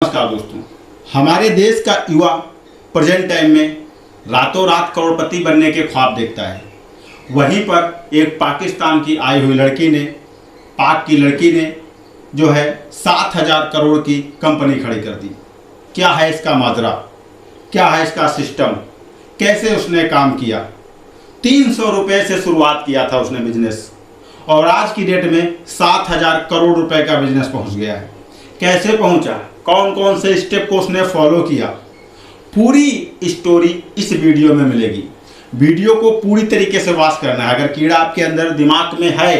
नमस्कार दोस्तों, हमारे देश का युवा प्रेजेंट टाइम में रातों रात करोड़पति बनने के ख्वाब देखता है। वहीं पर एक पाकिस्तान की आई हुई लड़की ने, पाक की लड़की ने जो है 7,000 करोड़ की कंपनी खड़ी कर दी। क्या है इसका माजरा, क्या है इसका सिस्टम, कैसे उसने काम किया। 300 रुपये से शुरुआत किया था उसने बिजनेस और आज की डेट में 7,000 करोड़ रुपए का बिजनेस पहुंच गया है। कैसे पहुंचा, कौन कौन से स्टेप को उसने फॉलो किया, पूरी स्टोरी इस वीडियो में मिलेगी। वीडियो को पूरी तरीके से वॉच करना है। अगर कीड़ा आपके अंदर दिमाग में है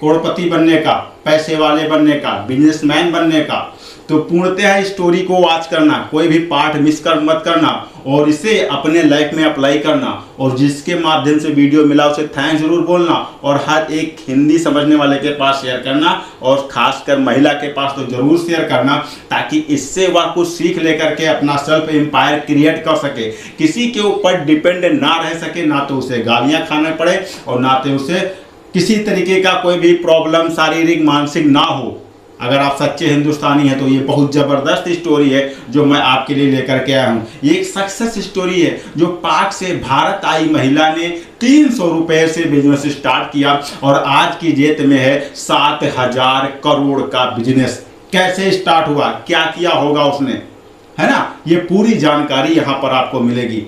करोड़पति बनने का, पैसे वाले बनने का, बिजनेसमैन बनने का, तो पूर्णतः स्टोरी को वॉच करना, कोई भी पार्ट मिस कर मत करना और इसे अपने लाइफ में अप्लाई करना। और जिसके माध्यम से वीडियो मिला उसे थैंक्स जरूर बोलना और हर एक हिंदी समझने वाले के पास शेयर करना और खासकर महिला के पास तो जरूर शेयर करना, ताकि इससे वह कुछ सीख लेकर के अपना सेल्फ एम्पायर क्रिएट कर सके, किसी के ऊपर डिपेंड ना रह सके, ना तो उसे गालियां खाने पड़े और ना तो उसे किसी तरीके का कोई भी प्रॉब्लम शारीरिक मानसिक ना हो। अगर आप सच्चे हिंदुस्तानी हैं तो ये बहुत ज़बरदस्त स्टोरी है जो मैं आपके लिए लेकर के आया हूँ। ये एक सक्सेस स्टोरी है जो पाक से भारत आई महिला ने 300 रुपये से बिजनेस स्टार्ट किया और आज की डेट में है 7,000 करोड़ का बिजनेस। कैसे स्टार्ट हुआ, क्या किया होगा उसने, है ना, ये पूरी जानकारी यहाँ पर आपको मिलेगी।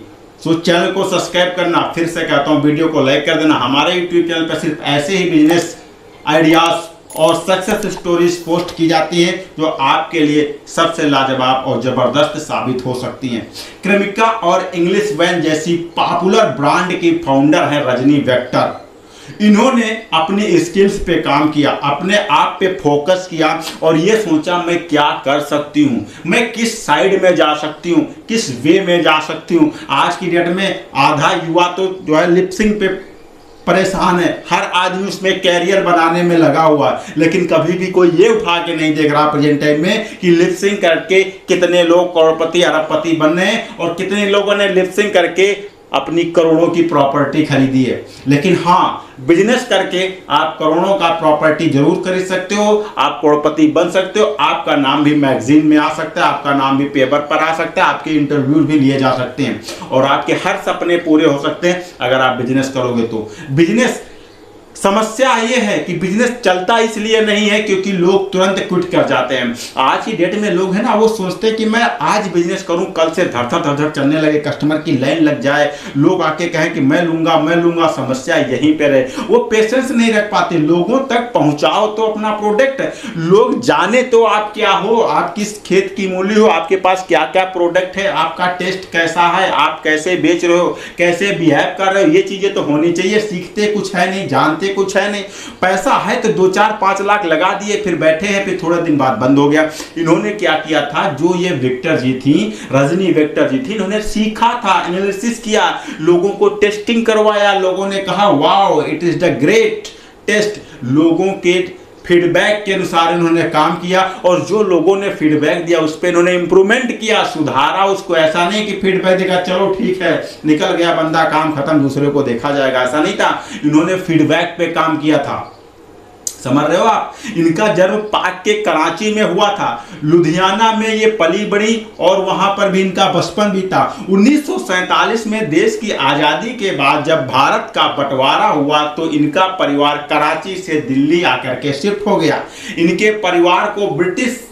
सो चैनल को सब्सक्राइब करना, फिर से कहता हूँ वीडियो को लाइक कर देना। हमारे यूट्यूब चैनल पर सिर्फ ऐसे ही बिजनेस आइडियाज और सक्सेस स्टोरीज पोस्ट की जाती हैं जो आपके लिए सबसे लाजवाब और ज़बरदस्त साबित हो सकती हैं। क्रेमिका और इंग्लिश वैन जैसी पॉपुलर ब्रांड की फाउंडर है रजनी वेक्टर। इन्होंने अपनी स्किल्स पे काम किया, अपने आप पे फोकस किया और ये सोचा मैं क्या कर सकती हूँ, मैं किस साइड में जा सकती हूँ, किस वे में जा सकती हूँ। आज की डेट में आधा युवा तो जो है लिपसिंग पे परेशान है, हर आदमी उसमें कैरियर बनाने में लगा हुआ है, लेकिन कभी भी कोई ये उठा के नहीं देख रहा प्रेजेंट टाइम में कि लिपसिंग करके कितने लोग करोड़पति अरबपति बन रहे हैं और कितने लोगों ने लिपसिंग करके अपनी करोड़ों की प्रॉपर्टी खरीदी है। लेकिन हाँ, बिजनेस करके आप करोड़ों का प्रॉपर्टी जरूर खरीद सकते हो, आप करोड़पति बन सकते हो, आपका नाम भी मैगजीन में आ सकता है, आपका नाम भी पेपर पर आ सकता है, आपके इंटरव्यू भी लिए जा सकते हैं और आपके हर सपने पूरे हो सकते हैं अगर आप बिजनेस करोगे तो। बिजनेस समस्या ये है कि बिजनेस चलता इसलिए नहीं है क्योंकि लोग तुरंत क्विट कर जाते हैं। आज की डेट में लोग हैं ना, वो सोचते हैं कि मैं आज बिजनेस करूं, कल से धड़ चलने लगे, कस्टमर की लाइन लग जाए, लोग आके कहें कि मैं लूंगा। समस्या यहीं पे रहे, वो पेशेंस नहीं रख पाते। लोगों तक पहुंचाओ तो अपना प्रोडक्ट, लोग जाने तो आप क्या हो, आप किस खेत की मूली हो, आपके पास क्या क्या प्रोडक्ट है, आपका टेस्ट कैसा है, आप कैसे बेच रहे हो, कैसे बिहेव कर रहे हो, ये चीजें तो होनी चाहिए। सीखते कुछ है नहीं, जानते कुछ है नहीं, पैसा है तो 2-4-5 लाख लगा दिए, फिर बैठे हैं, फिर थोड़े दिन बाद बंद हो गया। इन्होंने क्या किया था, जो ये वेक्टर जी थी, रजनी वेक्टर जी थी, इन्होंने सीखा था, एनालिसिस किया, लोगों को टेस्टिंग करवाया, लोगों ने कहा wow it is the great test, लोगों के फीडबैक के अनुसार इन्होंने काम किया और जो लोगों ने फीडबैक दिया उस पर इन्होंने इंप्रूवमेंट किया, सुधारा उसको। ऐसा नहीं कि फीडबैक देगा चलो ठीक है निकल गया बंदा, काम खत्म, दूसरे को देखा जाएगा, ऐसा नहीं था। इन्होंने फीडबैक पे काम किया था। समझ रहे हो आप, इनका जन्म पाक के कराची में हुआ था, लुधियाना में ये पली बड़ी और वहां पर भी इनका बचपन बीता। 1947 में देश की आजादी के बाद जब भारत का बंटवारा हुआ तो इनका परिवार कराची से दिल्ली आकर के शिफ्ट हो गया। इनके परिवार को ब्रिटिश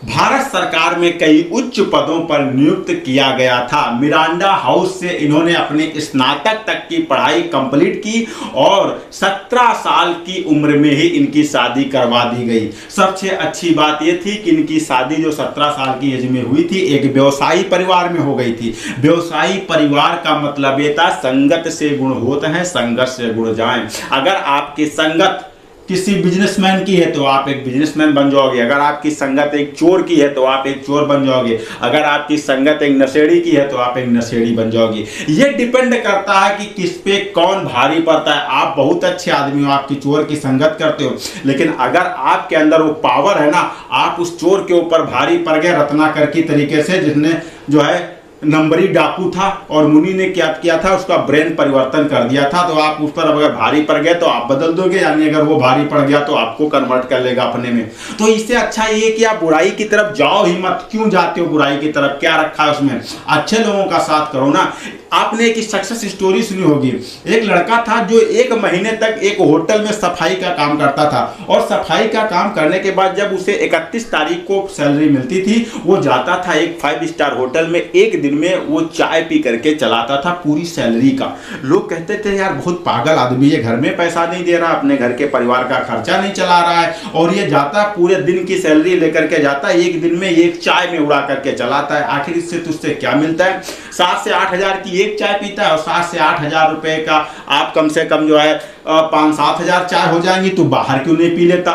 भारत सरकार में कई उच्च पदों पर नियुक्त किया गया था। मिरांडा हाउस से इन्होंने अपनी स्नातक तक की पढ़ाई कंप्लीट की और 17 साल की उम्र में ही इनकी शादी करवा दी गई। सबसे अच्छी बात यह थी कि इनकी शादी जो 17 साल की एज में हुई थी एक व्यवसायी परिवार में हो गई थी। व्यवसायी परिवार का मतलब ये था संगत से गुण होते हैं, संगत से गुण जाएं। अगर आपकी संगत किसी बिजनेसमैन की है तो आप एक बिजनेसमैन बन जाओगे, अगर आपकी संगत एक चोर की है तो आप एक चोर बन जाओगे, अगर आपकी संगत एक नशेड़ी की है तो आप एक नशेड़ी बन जाओगे। ये डिपेंड करता है कि किस पे कौन भारी पड़ता है। आप बहुत अच्छे आदमी हो, आपकी चोर की संगत करते हो, लेकिन अगर आपके अंदर वो पावर है ना, आप उस चोर के ऊपर भारी पड़ गए रत्नाकर की तरीके से, जिसने जो है नंबरी डाकू था और मुनि ने क्या किया था, उसका ब्रेन परिवर्तन कर दिया था। तो आप उस पर अगर भारी पड़ गए तो आप बदल दोगे, यानी अगर वो भारी पड़ गया तो आपको कन्वर्ट कर लेगा अपने में। तो इससे अच्छा ये कि आप बुराई की तरफ जाओ ही मत। क्यों जाते हो बुराई की तरफ, क्या रखा है उसमें, अच्छे लोगों का साथ करो ना। आपने एक सक्सेस स्टोरी सुनी होगी, एक लड़का था जो 1 महीने तक एक होटल में सफाई का काम करता था, और सफाई का काम करने के बाद जब उसे 31 तारीख को सैलरी मिलती थी, वो जाता था एक 5 स्टार होटल में, एक दिन में वो चाय पी करके चलाता था पूरी सैलरी का। लोग कहते थे यार बहुत पागल आदमी है, घर में पैसा नहीं दे रहा, अपने घर के परिवार का खर्चा नहीं चला रहा है, और ये जाता पूरे दिन की सैलरी लेकर के जाता है, एक दिन में एक चाय में उड़ा करके चलाता है। आखिर इससे तुझसे क्या मिलता है? 7 से 8 हजार की एक चाय पीता है, और 7 से 8 हजार रुपए का आप कम से कम जो है 5-7 हजार चाय हो जाएंगी। तो बाहर क्यों नहीं पी लेता?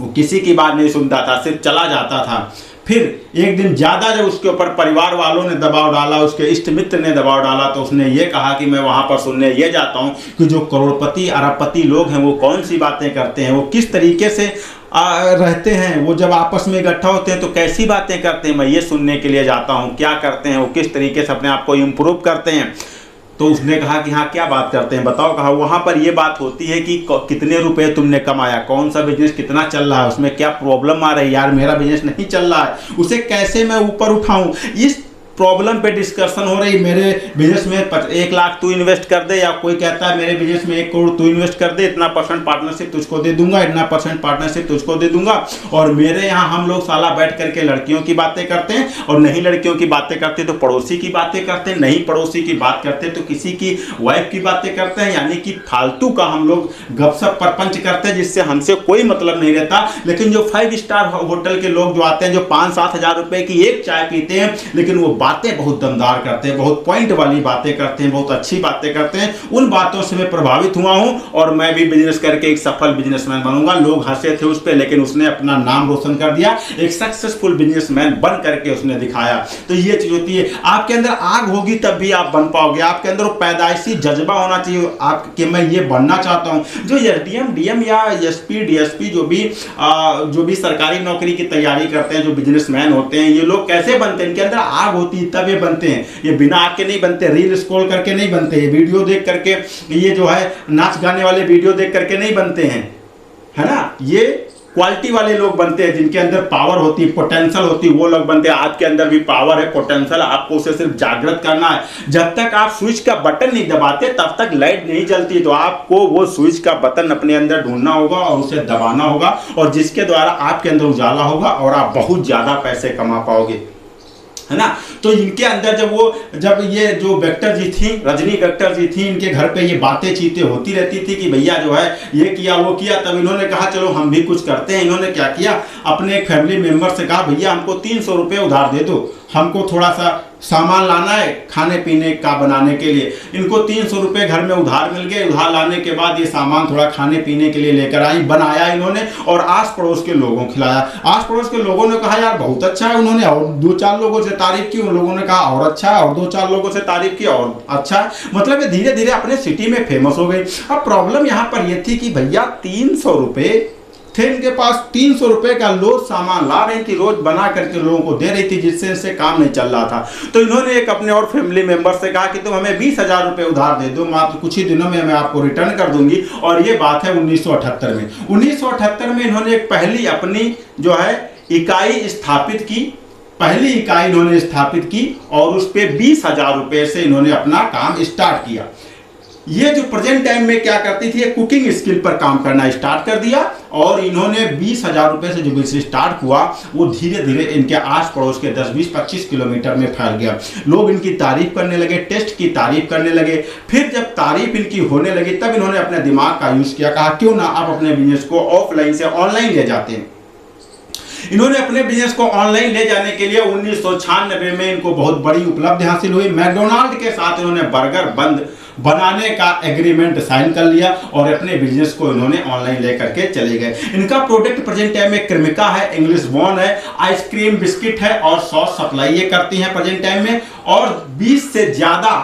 वो किसी की बात नहीं सुनता था, सिर्फ चला जाता था। फिर एक दिन ज्यादा जब उसके ऊपर परिवार वालों ने दबाव डाला, उसके इष्ट मित्र ने दबाव डाला, तो उसने ये कहा कि मैं वहां पर सुनने ये जाता हूं कि जो करोड़पति अरबपति लोग हैं वो कौन सी बातें करते हैं, वो किस तरीके से रहते हैं, वो जब आपस में इकट्ठा होते हैं तो कैसी बातें करते हैं, मैं ये सुनने के लिए जाता हूँ। क्या करते हैं वो, किस तरीके से अपने आप को इम्प्रूव करते हैं। तो उसने कहा कि हाँ क्या बात करते हैं बताओ। कहा वहाँ पर ये बात होती है कि कितने रुपए तुमने कमाया, कौन सा बिजनेस कितना चल रहा है, उसमें क्या प्रॉब्लम आ रही है, यार मेरा बिजनेस नहीं चल रहा है, उसे कैसे मैं ऊपर उठाऊं, इस प्रॉब्लम पे डिस्कशन हो रही। मेरे बिजनेस में 1 लाख तू इन्वेस्ट कर दे, या कोई कहता है मेरे बिजनेस में 1 करोड़ तू इन्वेस्ट कर दे, इतना % पार्टनरशिप तुझको दे दूंगा, इतना % पार्टनरशिप तुझको दे दूंगा। और मेरे यहाँ हम लोग साला बैठ करके लड़कियों की बातें करते हैं, और नहीं लड़कियों की बातें करते तो पड़ोसी की बातें करते हैं, नहीं पड़ोसी की बात करते तो किसी की वाइफ की बातें करते हैं, यानी कि फालतू का हम लोग गपशप परपंच करते हैं जिससे हमसे कोई मतलब नहीं रहता। लेकिन जो 5 स्टार होटल के लोग जो आते हैं, जो 5-7 हजार रुपए की एक चाय पीते हैं, लेकिन वो बातें बहुत दमदार करते हैं, बहुत पॉइंट वाली बातें करते हैं, बहुत अच्छी बातें करते हैं, उन बातों से मैं प्रभावित हुआ हूं, और मैं भी बिजनेस करके एक सफल बिजनेसमैन बनूंगा। लोग हंसे थे उस पर, लेकिन उसने अपना नाम रोशन कर दिया, एक सक्सेसफुल बिजनेसमैन बन करके उसने दिखाया। तो ये चीज होती है, आपके अंदर आग होगी तब भी आप बन पाओगे, आपके अंदर वो पैदाइशी जज्बा होना चाहिए आप कि मैं ये बनना चाहता हूं। जो एसडीएम डीएम या एसपी डीएसपी जो भी सरकारी नौकरी की तैयारी करते हैं, जो बिजनेसमैन होते हैं, ये लोग कैसे बनते हैं? इनके अंदर आग होती है तब ये बनते हैं, ये बिना आग के नहीं बनते, रील स्क्रॉल करके नहीं बनते, ये वीडियो देख करके, ये जो है नाच गाने वाले वीडियो देख करके नहीं बनते हैं, है ना। ये क्वालिटी वाले लोग बनते हैं, जिनके अंदर पावर होती है, पोटेंशियल होती है, वो लोग बनते हैं। आपके अंदर भी पावर है, पोटेंशियल, आपको उसे सिर्फ जागृत करना है। जब तक आप स्विच का बटन नहीं दबाते तब तक लाइट नहीं जलती, तो आपको वो स्विच का बटन अपने अंदर ढूंढना होगा और उसे दबाना होगा, और जिसके द्वारा आपके अंदर उजाला होगा और आप बहुत ज्यादा पैसे कमा पाओगे, है ना। तो इनके अंदर जब ये जो वेक्टर जी थी, रजनी वेक्टर जी थी, इनके घर पे ये बातें चीतें होती रहती थी कि भैया जो है ये किया वो किया। तब इन्होंने कहा चलो हम भी कुछ करते हैं। इन्होंने क्या किया, अपने एक फैमिली मेंबर से कहा भैया हमको 300 रुपये उधार दे दो, हमको थोड़ा सा सामान लाना है खाने पीने का बनाने के लिए। इनको 300 रुपये घर में उधार मिल गए। उधार लाने के बाद ये सामान थोड़ा खाने पीने के लिए लेकर आई, बनाया इन्होंने, और आस पड़ोस के लोगों को खिलाया। आस पड़ोस के लोगों ने कहा यार बहुत अच्छा है, उन्होंने और 2-4 लोगों से तारीफ की, उन लोगों ने कहा और अच्छा है, और 2-4 लोगों से तारीफ की और अच्छा है। मतलब ये धीरे धीरे अपने सिटी में फेमस हो गई। अब प्रॉब्लम यहाँ पर यह थी कि भैया 300 रुपये थे इनके पास, 300 रुपये का रोज सामान ला रही थी, रोज बना करके लोगों को दे रही थी, जिससे इससे काम नहीं चल रहा था। तो इन्होंने एक अपने और फैमिली मेंबर से कहा कि तुम हमें 20,000 रुपये उधार दे दो, मात्र कुछ ही दिनों में मैं आपको रिटर्न कर दूंगी। और ये बात है 1978 में। 1978 में इन्होंने एक पहली अपनी जो है इकाई स्थापित की, पहली इकाई इन्होंने स्थापित की, और उस पर 20,000 रुपये से इन्होंने अपना काम स्टार्ट किया। ये जो प्रेजेंट टाइम में क्या करती थी, कुकिंग स्किल पर काम करना स्टार्ट कर दिया, और इन्होंने 20,000 रुपये से जो बिजनेस स्टार्ट हुआ वो धीरे धीरे इनके आस पड़ोस के 10, 20, 25 किलोमीटर में फैल गया। लोग इनकी तारीफ करने लगे, टेस्ट की तारीफ करने लगे। फिर जब तारीफ इनकी होने लगी तब इन्होंने अपने दिमाग का यूज किया, कहा क्यों ना आप अपने बिजनेस को ऑफलाइन से ऑनलाइन ले जाते हैं। इन्होंने अपने बिजनेस को ऑनलाइन ले जाने के लिए 1996 में इनको बहुत बड़ी उपलब्धि हासिल हुई। मैकडोनाल्ड के साथ इन्होंने बर्गर बंद बनाने का एग्रीमेंट साइन कर लिया, और अपने बिजनेस को इन्होंने ऑनलाइन लेकर के चले गए। इनका प्रोडक्ट प्रेजेंट टाइम में क्रेमिका है, इंग्लिश बॉन है, आइसक्रीम बिस्किट है, और सॉस सप्लाई ये करती हैं प्रेजेंट टाइम में। और 20 से ज्यादा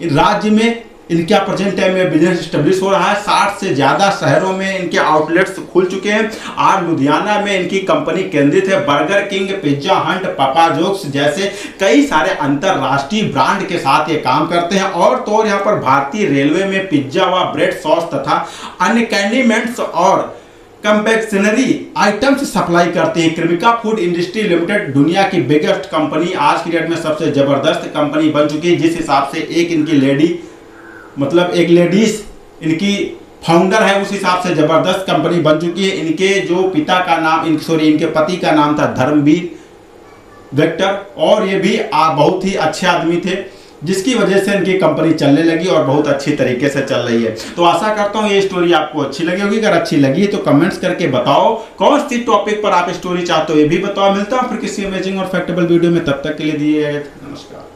राज्य में इनका प्रेजेंट टाइम में बिजनेस स्टेब्लिश हो रहा है। 60 से ज़्यादा शहरों में इनके आउटलेट्स खुल चुके हैं और लुधियाना में इनकी कंपनी केंद्रित है। बर्गर किंग, पिज्जा हंट, पापा जोक्स जैसे कई सारे अंतरराष्ट्रीय ब्रांड के साथ ये काम करते हैं। और तो यहाँ पर भारतीय रेलवे में पिज्जा व ब्रेड सॉस तथा अन्य कैंडीमेंट्स और कंफेक्शनरी आइटम्स सप्लाई करती है। क्रेमिका फूड इंडस्ट्री लिमिटेड दुनिया की बिगेस्ट कंपनी, आज की डेट में सबसे जबरदस्त कंपनी बन चुकी है। जिस हिसाब से एक इनकी एक लेडीज इनकी फाउंडर है, उस हिसाब से जबरदस्त कंपनी बन चुकी है। इनके जो पिता का नाम इनके पति का नाम था धर्मवीर वेक्टर, और ये भी बहुत ही अच्छे आदमी थे, जिसकी वजह से इनकी कंपनी चलने लगी और बहुत अच्छी तरीके से चल रही है। तो आशा करता हूँ ये स्टोरी आपको अच्छी लगी होगी। अगर अच्छी लगी तो कमेंट्स करके बताओ कौन सी टॉपिक पर आप स्टोरी चाहते हो, ये भी बताओ। मिलता हूँ फिर किसी अमेजिंग और फैक्टेबल वीडियो में, तब तक के लिए दिए नमस्कार।